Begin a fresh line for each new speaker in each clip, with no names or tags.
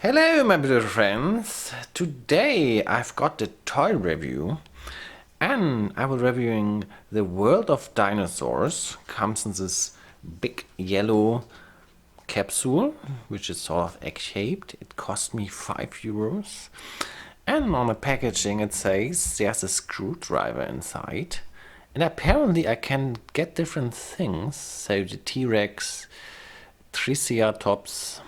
Hello, my beautiful friends. Today I've got the toy review, and I will reviewing the World of Dinosaurs. Comes in this big yellow capsule, which is sort of egg-shaped. It cost me €5, and on the packaging it says there's a screwdriver inside, and apparently I can get different things. So the T-Rex, Triceratops.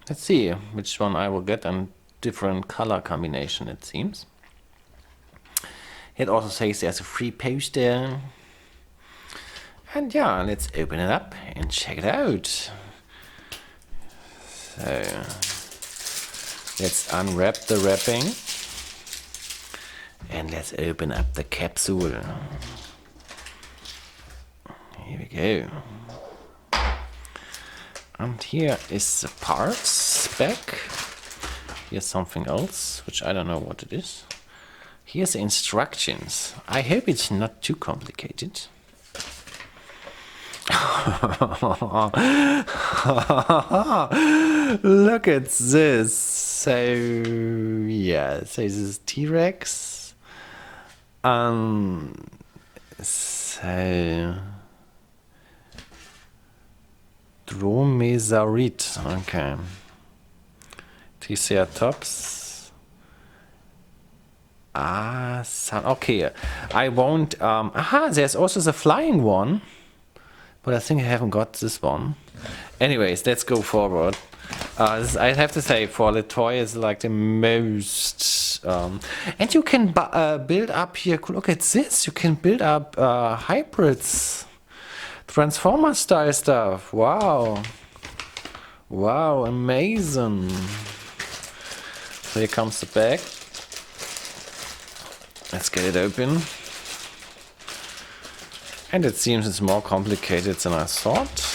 Let's see which one I will get, and different color combination it seems. It also says there's a free poster. And yeah, let's open it up and check it out. So let's unwrap the wrapping and let's open up the capsule. Here we go. And here is the parts spec. Here's something else, which I don't know what it is. Here's the instructions. I hope it's not too complicated. Look at this. So, yeah, so this is T-Rex. So... Dromesaurid, okay. Triceratops. Okay. I won't. There's also the flying one, but I think I haven't got this one. Anyways, let's go forward. I have to say, for the toy is like the most. And you can build up here. Look at this. You can build up hybrids. Transformer style stuff. Wow. Wow, amazing. So here comes the bag. Let's get it open. And it seems it's more complicated than I thought.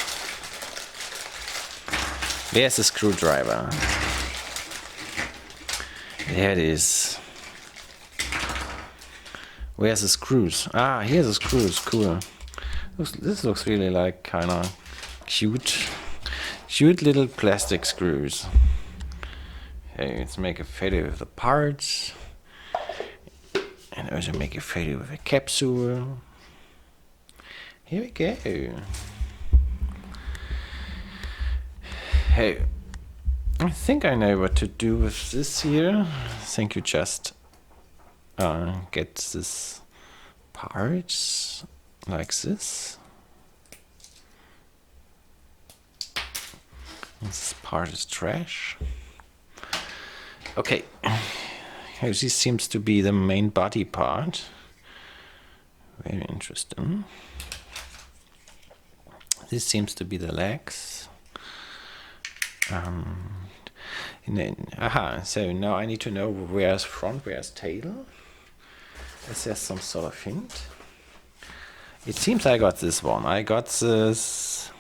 There's the screwdriver. There it is. Where's the screws? Ah, here's the screws. Cool. This looks really like kind of cute little plastic screws. Okay, let's make a photo of the parts, and also make a photo of a capsule. Here we go. Hey, I think I know what to do with this here. I think you just get this parts like this. This part is trash. Okay, this seems to be the main body part. Very interesting. This seems to be the legs. And then, so now I need to know where's front, where's tail. Is there some sort of hint? It seems I got this one. I got this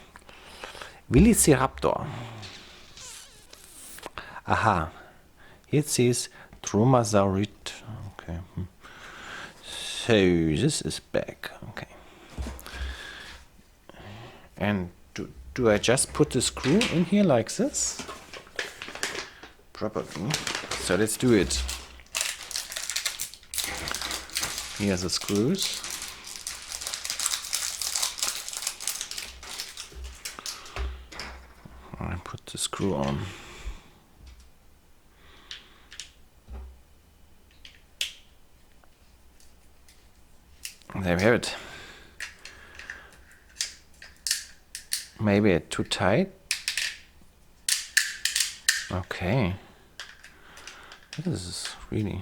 Velociraptor. Aha. Here it says Dromasaurid. Okay. So this is back. Okay. And do I just put the screw in here like this? Probably. So let's do it. Here's the screws. I put the screw on. There we have it. Maybe it's too tight. Okay. This is really...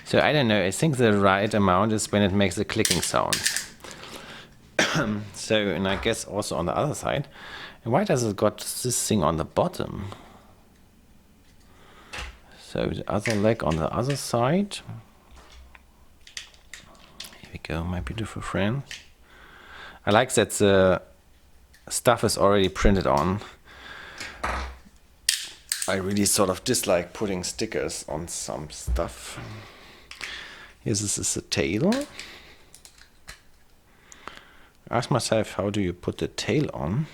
So I don't know, I think the right amount is when it makes a clicking sound. So, and I guess also on the other side. And why does it got this thing on the bottom? So the other leg on the other side. Here we go, my beautiful friend. I like that the stuff is already printed on. I really sort of dislike putting stickers on some stuff. Here, this is the tail. ask myself, how do you put the tail on?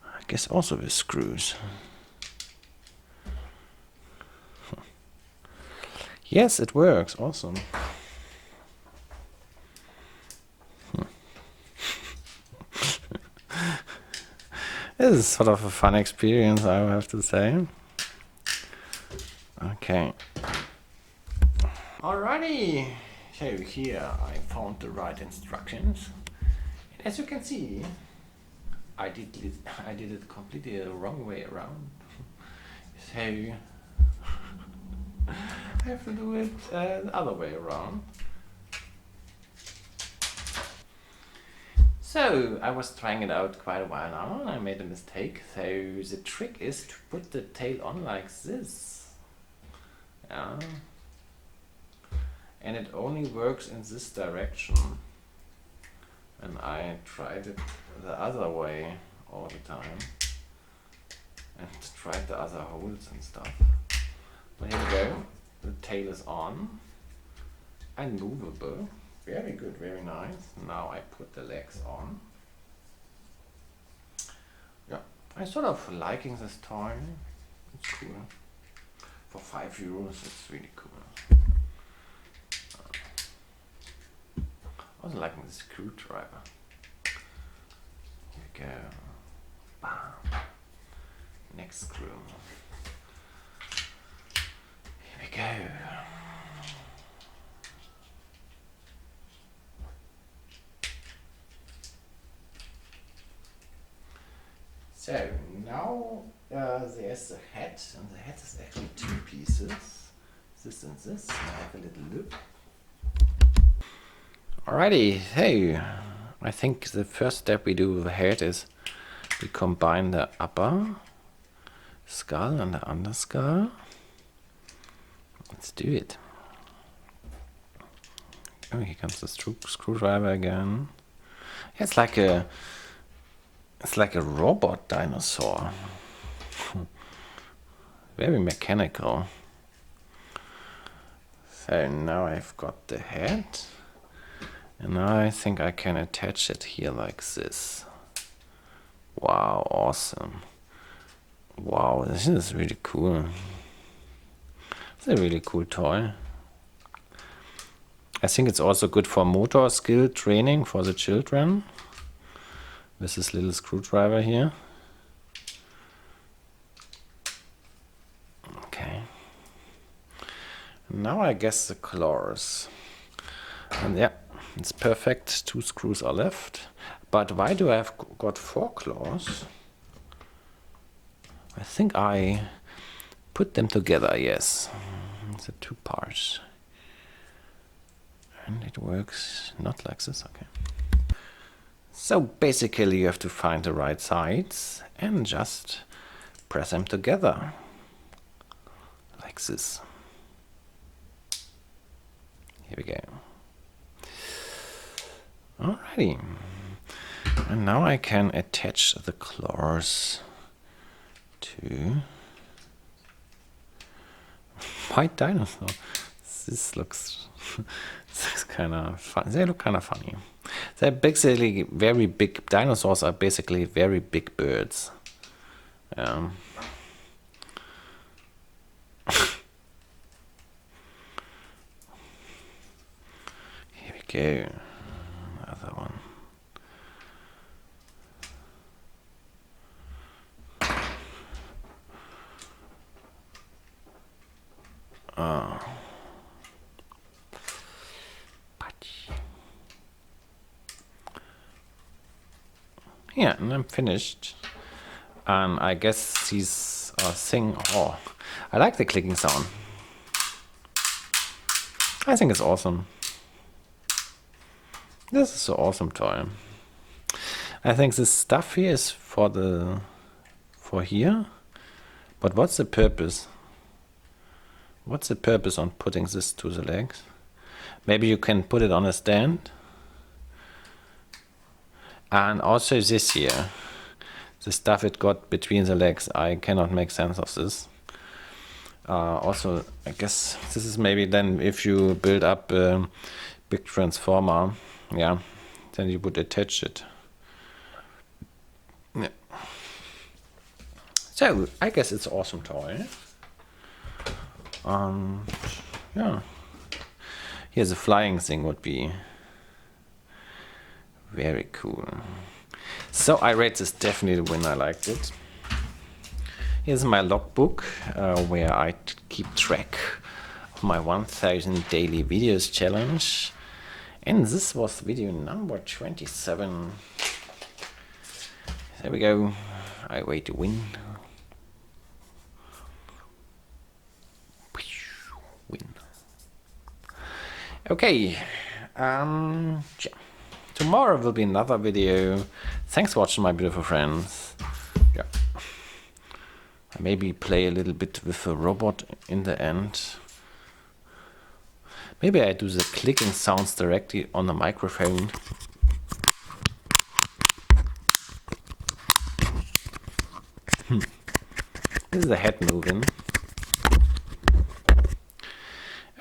I guess also with screws. Yes, it works. Awesome. This is sort of a fun experience, I have to say. Okay. Alrighty. So here I found the right instructions. As you can see, I did it completely the wrong way around. So I have to do it the other way around. So I was trying it out quite a while now and I made a mistake. So the trick is to put the tail on like this. Yeah. And it only works in this direction. And I tried it the other way all the time. And tried the other holes and stuff. But here we go. The tail is on. And movable. Very good, very nice. Now I put the legs on. Yeah, I'm sort of liking this toy. It's cool. For €5, it's really cool. I was liking the screwdriver. Here we go. Bam. Next screw. Here we go. So now there's the head, and the head is actually 2 pieces. This and this. I have a little loop. Alrighty, hey, I think the first step we do with the head is we combine the upper skull and the underskull. Let's do it. Oh, here comes the screwdriver again. Yeah, it's like a robot dinosaur. Very mechanical. So now I've got the head. And now I think I can attach it here like this. Wow, awesome. Wow, this is really cool. It's a really cool toy. I think it's also good for motor skill training for the children. With this little screwdriver here. Okay. Now I guess the claws. And yeah, it's perfect. 2 screws are left. But why do I have got 4 claws? I think I put them together, yes. It's a 2 parts. And it works not like this, okay. So basically you have to find the right sides and just press them together. Like this. Here we go. Alrighty. And now I can attach the claws to white dinosaur. This looks kind of fun. They look kind of funny. They're basically very big. Dinosaurs are basically very big birds. Here we go. Another one. Yeah, and I'm finished. And I guess these thing. Oh, I like the clicking sound. I think it's awesome. This is an awesome toy. I think this stuff here is for here. But what's the purpose? What's the purpose on putting this to the legs? Maybe you can put it on a stand. And also this here, the stuff it got between the legs, I cannot make sense of this. Also, I guess this is maybe then if you build up a big transformer, yeah, then you would attach it. Yeah. So I guess it's an awesome toy. Yeah. Here's a flying thing would be very cool. So I rate this definitely when I liked it. Here's my logbook where I keep track of my 1000 daily videos challenge. And this was video number 27. There we go. I wait to win. Win. Okay. Yeah. Tomorrow will be another video. Thanks for watching, my beautiful friends. Yeah. I maybe play a little bit with a robot in the end. Maybe I do the clicking sounds directly on the microphone. This is the head moving.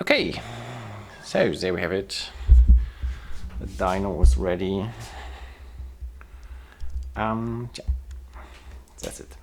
Okay, so there we have it. The dino was ready. Yeah. That's it.